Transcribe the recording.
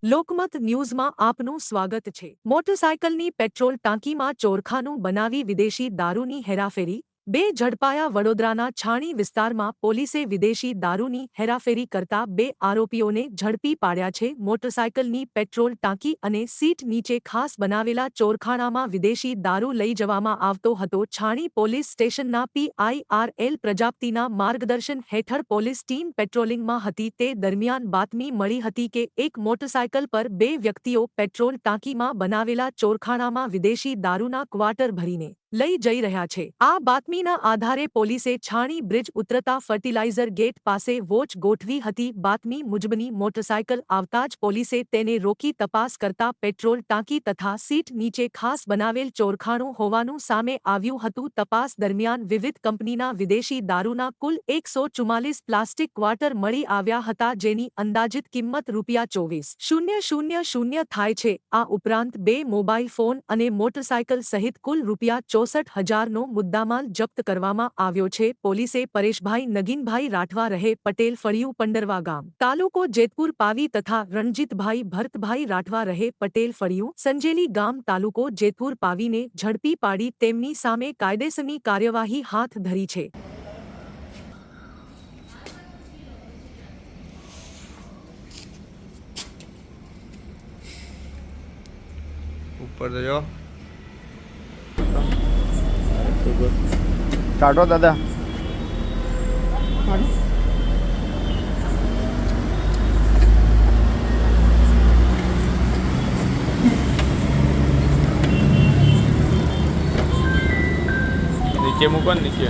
લોકમત ન્યૂઝમાં આપનું સ્વાગત છે। મોટરસાયકલની પેટ્રોલ ટાંકીમાં ચોરખાનું બનાવી વિદેશી દારૂની હેરાફેરી, 2 ઝડપાયા। વડોદરાના છાણી વિસ્તારમાં પોલીસે વિદેશી દારૂની હેરાફેરી કરતા 2 આરોપીઓને ઝડપી પાડ્યા છે। મોટરસાયકલની પેટ્રોલ ટાંકી અને સીટ નીચે ખાસ બનાવેલા ચોરખાનામાં વિદેશી દારૂ લઈ જવામાં આવતો હતો। છાણી પોલીસ સ્ટેશનના PIRL પ્રજાપતિના માર્ગદર્શન હેઠળ પોલીસ ટીમ પેટ્રોલિંગમાં હતી તે દરમિયાન બાતમી મળી હતી કે એક મોટરસાયકલ પર 2 વ્યક્તિઓ પેટ્રોલ ટાંકીમાં બનાવેલા ચોરખાનામાં વિદેશી દારૂના ક્વાર્ટર ભરીને લઈ જઈ રહ્યા છે। આ બાતમીના આધારે પોલીસે છાણી બ્રિજ ઉતરતા ફર્ટિલાઇઝર ગેટ પાસે વોચ ગોઠવી હતી। બાતમી મુજબની મોટરસાયકલ આવતા જ પોલીસે તેને રોકી તપાસ કરતા પેટ્રોલ ટાંકી તથા સીટ નીચે ખાસ બનાવેલ ચોરખાનું હોવાનું સામે આવ્યું હતું। તપાસ દરમિયાન વિવિધ કંપનીના વિદેશી દારૂના કુલ 144 પ્લાસ્ટિક ક્વાર્ટર મળી આવ્યા હતા, જેની અંદાજિત કિંમત ₹24,000 થાય છે। આ ઉપરાંત 2 મોબાઈલ ફોન અને મોટરસાયકલ સહિત કુલ ₹64,000નો મુદ્દામાલ જપ્ત કરવામાં આવ્યો છે। પોલીસે પરેશભાઈ નગીનભાઈ રાઠવા રહે પટેલ ફળિયું પંડરવા ગામ, તાલુકો જેતપુર પાવી તથા રણજીતભાઈ ભરતભાઈ રાઠવા રહે પટેલ ફળિયું, સંજેલી ગામ, તાલુકો જેતપુર પાવીને ઝડપી પાડી તેમની સામે કાયદેસરની કાર્યવાહી હાથ ધરી છે। ऊपर तो जो काटो दादा। नीचे मुको नीचे